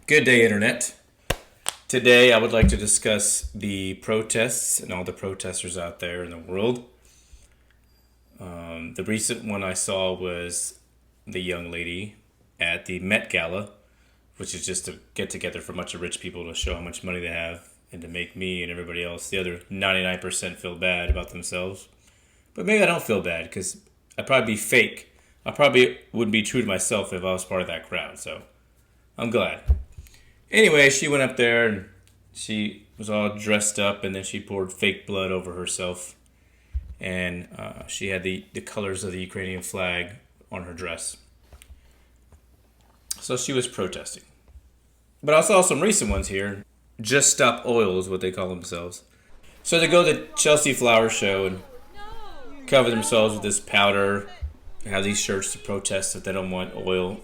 Good day, Internet. Today, I would like to discuss the protests and all the protesters out there in the world. The recent one I saw was the young lady at the Met Gala, which is just a get together for a bunch of rich people to show how much money they have and to make me and everybody else, the other 99%, feel bad about themselves. But maybe I don't feel bad because I'd probably be fake. I probably wouldn't be true to myself if I was part of that crowd, so I'm glad. Anyway, she went up there and she was all dressed up, and then she poured fake blood over herself. And she had the colors of the Ukrainian flag on her dress. So she was protesting. But I saw some recent ones here. Just Stop Oil is what they call themselves. So they go to the Chelsea Flower Show and cover themselves with this powder. They have these shirts to protest that they don't want oil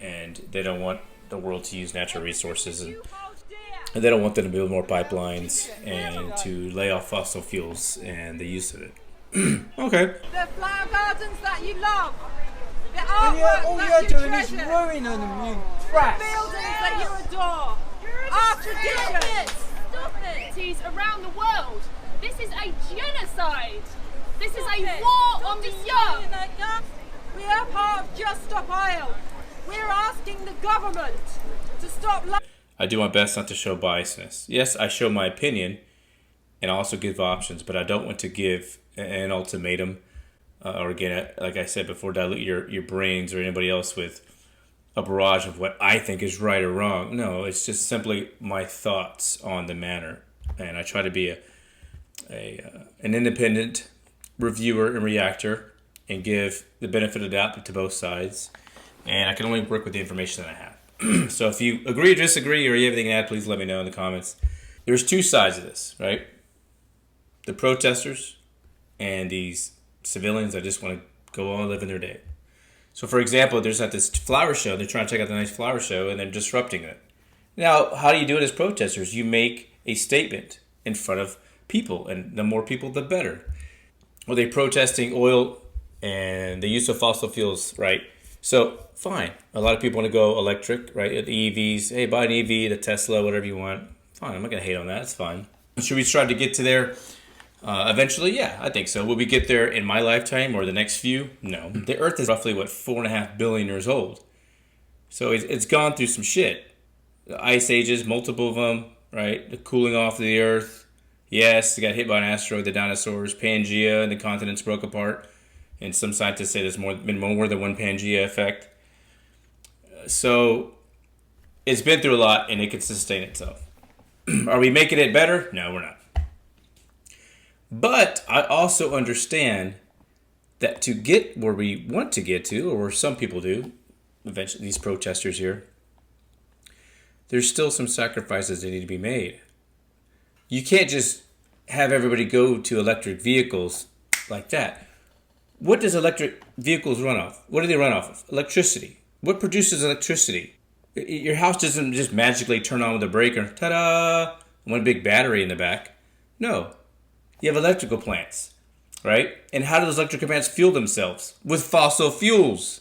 and they don't want the world to use natural resources, and they don't want them to build more pipelines and to lay off fossil fuels and the use of it. Okay. The flower gardens that you love, the And artwork all that you're you doing is treasure, ruining them, you the twat. buildings that you adore, our traditions. Stop it! Cities around the world. This is a genocide. This is a war on the young. We are part of Just Stop Oil. We're asking the government to stop. I do my best not to show biasness. Yes, I show my opinion and I also give options, but I don't want to give an ultimatum or again, like I said before, dilute your brains or anybody else with a barrage of what I think is right or wrong. No, it's just simply my thoughts on the matter. And I try to be an independent reviewer and reactor and give the benefit of the doubt to both sides. And I can only work with the information that I have. So if you agree or disagree or you have anything to add, please let me know in the comments. There's two sides of this, right? The protesters and these civilians that just want to go on living their day. So for example, there's at this flower show, they're trying to check out the nice flower show and they're disrupting it. Now, how do you do it as protesters? You make a statement in front of people, and the more people, the better. Are they protesting oil and the use of fossil fuels, right? So, fine. A lot of people want to go electric, right? The EVs. Hey, buy an EV, the Tesla, whatever you want. Fine, I'm not going to hate on that. It's fine. Should we strive to get to there eventually? Yeah, I think so. Will we get there in my lifetime or the next few? No. The Earth is roughly, 4.5 billion years old. So it's gone through some shit. The ice ages, multiple of them, right? The cooling off of the Earth. Yes, it got hit by an asteroid, the dinosaurs, Pangea, and the continents broke apart. And some scientists say there's been more than one Pangea effect. So it's been through a lot and it can sustain itself. Are we making it better? No, we're not. But I also understand that to get where we want to get to, or where some people do, eventually these protesters here, there's still some sacrifices that need to be made. You can't just have everybody go to electric vehicles like that. What does electric vehicles run off? What do they run off of? Electricity. What produces electricity? Your house doesn't just magically turn on with a breaker. Ta-da! One big battery in the back. No. You have electrical plants, right? And how do those electrical plants fuel themselves? With fossil fuels.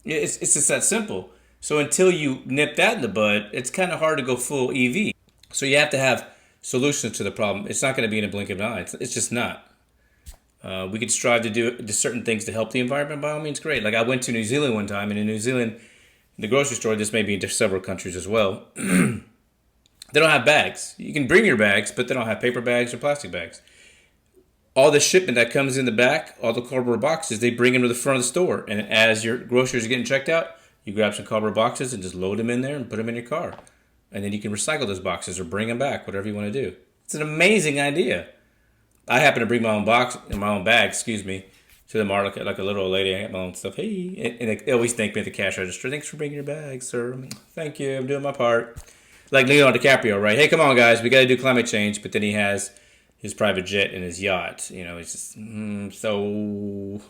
It's just that simple. So until you nip that in the bud, it's kind of hard to go full EV. So you have to have solutions to the problem. It's not going to be in a blink of an eye. It's just not. We could strive to do certain things to help the environment. By all means, great. Like I went to New Zealand one time, and in New Zealand, in the grocery store, this may be in several countries as well, they don't have bags. You can bring your bags, but they don't have paper bags or plastic bags. All the shipment that comes in the back, all the cardboard boxes, they bring them to the front of the store. And as your groceries are getting checked out, you grab some cardboard boxes and just load them in there and put them in your car. And then you can recycle those boxes or bring them back, whatever you want to do. It's an amazing idea. I happen to bring my own bag, to the market, like a little old lady. I got my own stuff. Hey, and they always thank me at the cash register. Thanks for bringing your bag, sir. Thank you. I'm doing my part. Like Leonardo DiCaprio, right? Hey, come on, guys. We got to do climate change. But then he has his private jet and his yacht. You know, it's just so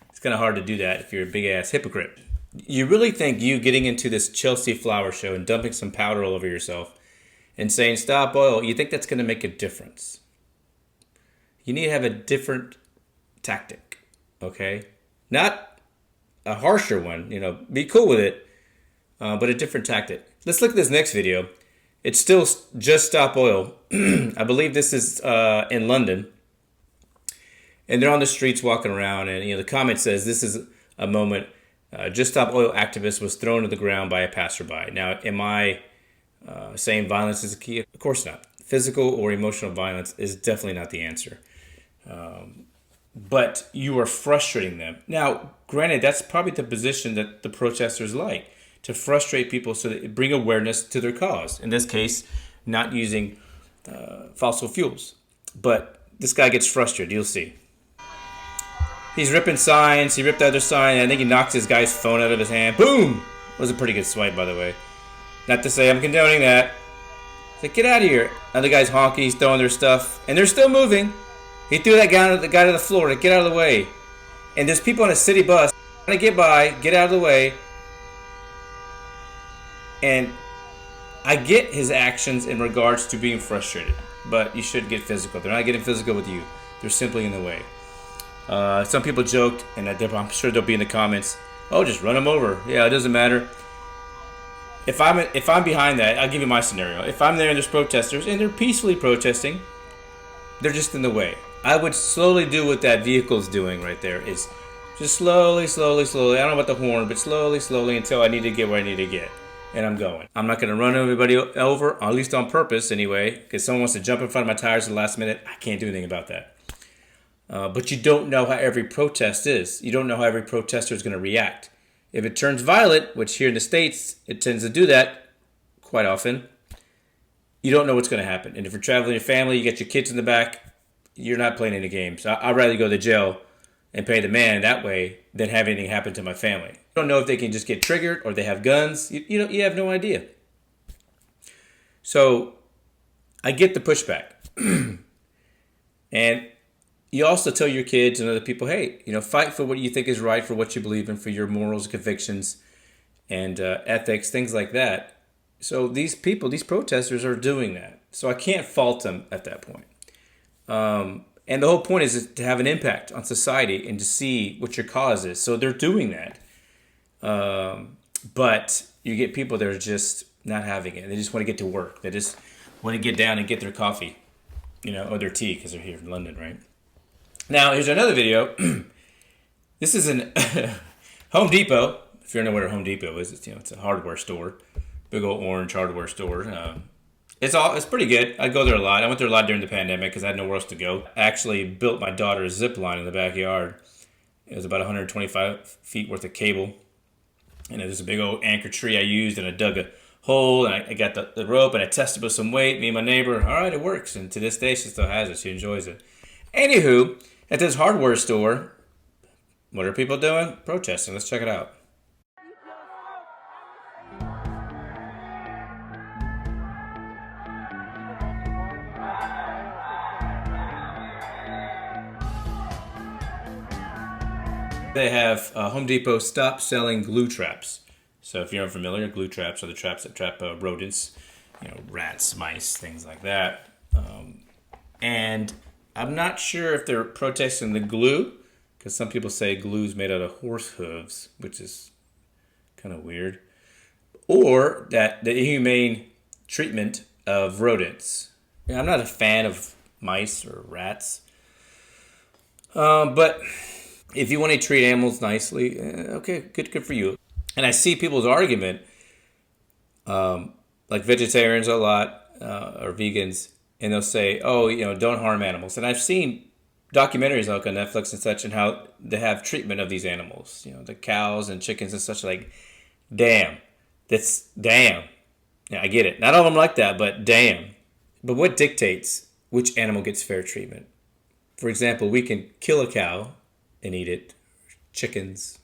it's kind of hard to do that if you're a big ass hypocrite. You really think you getting into this Chelsea Flower Show and dumping some powder all over yourself and saying stop oil, you think that's going to make a difference? You need to have a different tactic, okay? Not a harsher one, be cool with it. but a different tactic. Let's look at this next video. It's still Just Stop Oil. I believe this is in London. And they're on the streets walking around. And the comment says, this is a moment. Just Stop Oil activist was thrown to the ground by a passerby. Now, am I saying violence is the key? Of course not. Physical or emotional violence is definitely not the answer. But you are frustrating them. Now, granted, that's probably the position that the protesters like, to frustrate people so that it bring awareness to their cause. In this case, not using fossil fuels. But this guy gets frustrated. You'll see. He's ripping signs. He ripped the other sign. I think he knocked this guy's phone out of his hand. Boom! That was a pretty good swipe, by the way. Not to say I'm condoning that. It's like, get out of here. Other guy's honking. He's throwing their stuff. And they're still moving. He threw that guy to the floor to get out of the way. And there's people on a city bus trying to get by, get out of the way. And I get his actions in regards to being frustrated. But you should get physical. They're not getting physical with you. They're simply in the way. Some people joked, and I'm sure they'll be in the comments, oh, just run them over. Yeah, it doesn't matter. If I'm behind that, I'll give you my scenario. If I'm there and there's protesters, and they're peacefully protesting, they're just in the way. I would slowly do what that vehicle's doing right there, is just slowly, slowly, slowly. I don't know about the horn, but slowly, slowly until I need to get where I need to get. And I'm going. I'm not going to run everybody over, or at least on purpose anyway, because someone wants to jump in front of my tires at the last minute. I can't do anything about that. But you don't know how every protest is. You don't know how every protester is going to react. If it turns violent, which here in the States, it tends to do that quite often, you don't know what's going to happen. And if you're traveling with your family, you get your kids in the back, you're not playing any games. I'd rather go to jail and pay the man that way than have anything happen to my family. You don't know if they can just get triggered or they have guns. You have no idea. So I get the pushback. And you also tell your kids and other people, hey, fight for what you think is right, for what you believe in, for your morals, convictions, and ethics, things like that. So these protesters are doing that. So I can't fault them at that point. And the whole point is to have an impact on society and to see what your cause is. So they're doing that. But you get people that are just not having it. They just want to get to work. They just want to get down and get their coffee, or their tea, because they're here in London, right? Now, here's another video. This is in Home Depot. If you don't know what a Home Depot is, it's a hardware store. Big old orange hardware store. It's pretty good. I go there a lot. I went there a lot during the pandemic because I had nowhere else to go. I actually built my daughter's zip line in the backyard. It was about 125 feet worth of cable. And there's a big old anchor tree I used, and I dug a hole, and I got the rope, and I tested with some weight. Me and my neighbor, all right, it works. And to this day, she still has it. She enjoys it. Anywho, at this hardware store, what are people doing? Protesting. Let's check it out. They have Home Depot stop selling glue traps. So if you're unfamiliar, glue traps are the traps that trap rodents, rats, mice, things like that. And I'm not sure if they're protesting the glue, because some people say glue is made out of horse hooves, which is kind of weird, or that the inhumane treatment of rodents. I'm not a fan of mice or rats, but if you want to treat animals nicely, okay, good for you. And I see people's argument, like vegetarians a lot, or vegans, and they'll say, oh, don't harm animals. And I've seen documentaries like on Netflix and such, and how they have treatment of these animals, the cows and chickens and such. Like, damn. Yeah, I get it. Not all of them like that, but damn. But what dictates which animal gets fair treatment? For example, we can kill a cow and eat it. Chickens,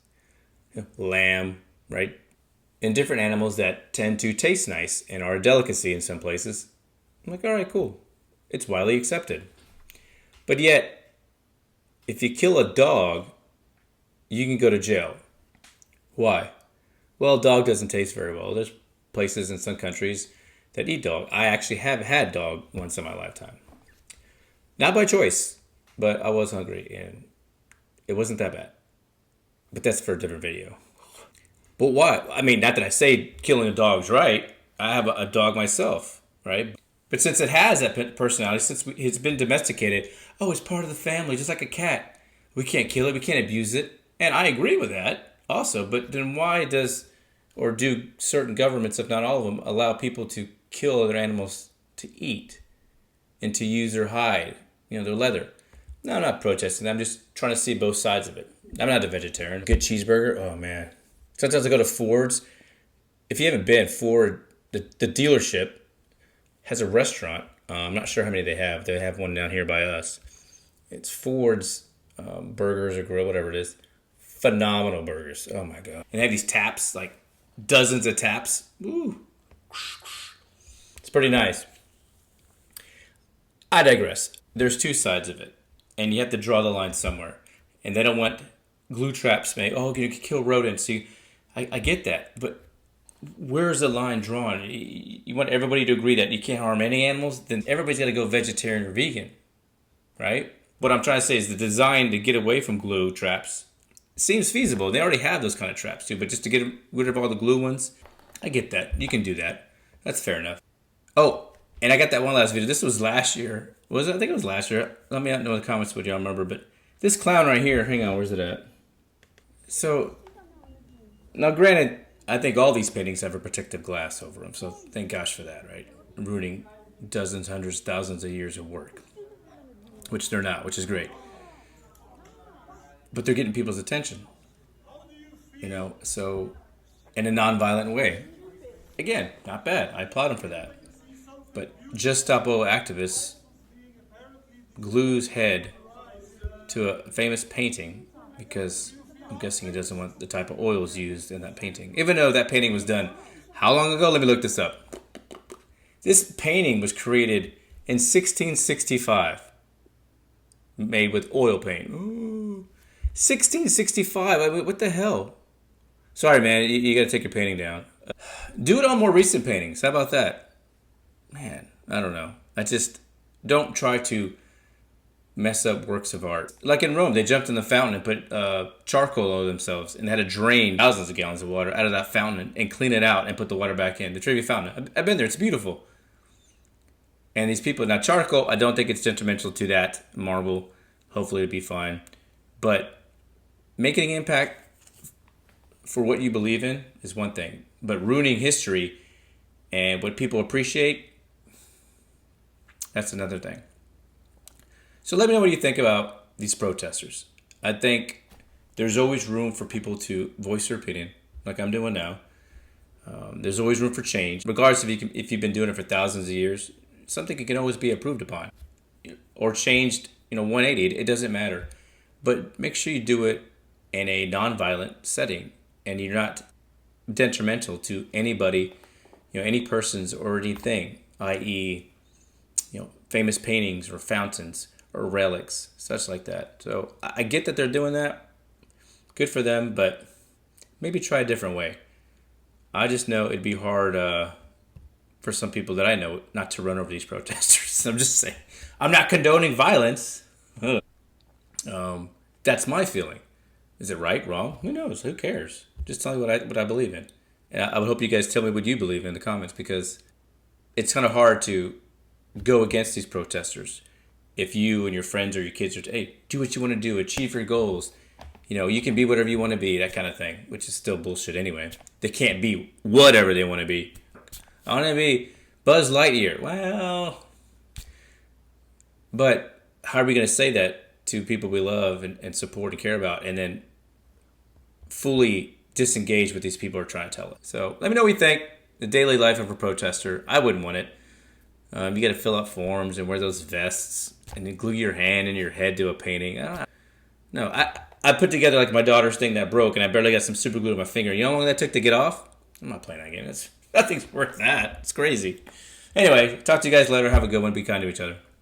lamb, right? And different animals that tend to taste nice and are a delicacy in some places. I'm like, all right, cool. It's widely accepted. But yet, if you kill a dog, you can go to jail. Why? Well, dog doesn't taste very well. There's places in some countries that eat dog. I actually have had dog once in my lifetime. Not by choice, but I was hungry and it wasn't that bad. But that's for a different video. But why? I mean, not that I say killing a dog's right. I have a dog myself, right? But since it has that personality, since it's been domesticated, oh, it's part of the family, just like a cat. We can't kill it. We can't abuse it. And I agree with that also. But then why do certain governments, if not all of them, allow people to kill other animals to eat and to use their hide, their leather? No, I'm not protesting. I'm just trying to see both sides of it. I'm not a vegetarian. Good cheeseburger? Oh, man. Sometimes I go to Ford's. If you haven't been, Ford, the dealership, has a restaurant. I'm not sure how many they have. They have one down here by us. It's Ford's Burgers or Grill, whatever it is. Phenomenal burgers. Oh, my God. And they have these taps, like dozens of taps. Woo. It's pretty nice. I digress. There's two sides of it. And you have to draw the line somewhere. And they don't want glue traps made. Oh, you can kill rodents. See, I get that. But where's the line drawn? You want everybody to agree that you can't harm any animals? Then everybody's got to go vegetarian or vegan. Right? What I'm trying to say is the design to get away from glue traps seems feasible. They already have those kind of traps too. But just to get rid of all the glue ones, I get that. You can do that. That's fair enough. Oh, and I got that one last video. This was last year. Was it? I think it was last year. Let me know in the comments what y'all remember. But this clown right here, hang on, where's it at? So, now granted, I think all these paintings have a protective glass over them. So thank gosh for that, right? Ruining dozens, hundreds, thousands of years of work. Which they're not, which is great. But they're getting people's attention. So in a non-violent way. Again, not bad. I applaud them for that. But Just Stop Oil activists glues head to a famous painting because I'm guessing he doesn't want the type of oils used in that painting. Even though that painting was done how long ago? Let me look this up. This painting was created in 1665. Made with oil paint. Ooh. 1665. What the hell? Sorry, man. You got to take your painting down. Do it on more recent paintings. How about that? Man, I don't know. I just don't try to mess up works of art. Like in Rome, they jumped in the fountain and put charcoal over themselves and had to drain thousands of gallons of water out of that fountain and clean it out and put the water back in. The Trevi Fountain. I've been there. It's beautiful. And these people, now charcoal, I don't think it's detrimental to that marble. Hopefully it'll be fine. But making an impact for what you believe in is one thing. But ruining history and what people appreciate, that's another thing. So let me know what you think about these protesters. I think there's always room for people to voice their opinion, like I'm doing now. There's always room for change. Regardless if you've been doing it for thousands of years, something can always be improved upon or changed, 180. It doesn't matter. But make sure you do it in a nonviolent setting and you're not detrimental to anybody, any persons or anything, i.e., famous paintings or fountains or relics, such like that. So I get that they're doing that. Good for them, but maybe try a different way. I just know it'd be hard for some people that I know not to run over these protesters. I'm just saying. I'm not condoning violence. That's my feeling. Is it right, wrong? Who knows? Who cares? Just tell me what I believe in. And I would hope you guys tell me what you believe in the comments because it's kind of hard to go against these protesters. If you and your friends or your kids are, hey, do what you want to do, achieve your goals. You can be whatever you want to be, that kind of thing, which is still bullshit anyway. They can't be whatever they want to be. I want to be Buzz Lightyear. Well, but how are we going to say that to people we love and support and care about and then fully disengage what these people are trying to tell us? So let me know what you think. The daily life of a protester, I wouldn't want it. You got to fill out forms and wear those vests and then glue your hand and your head to a painting. No, I put together like my daughter's thing that broke and I barely got some super glue to my finger. You know how long that took to get off? I'm not playing that game. Nothing's worth that. It's crazy. Anyway, talk to you guys later. Have a good one. Be kind to each other.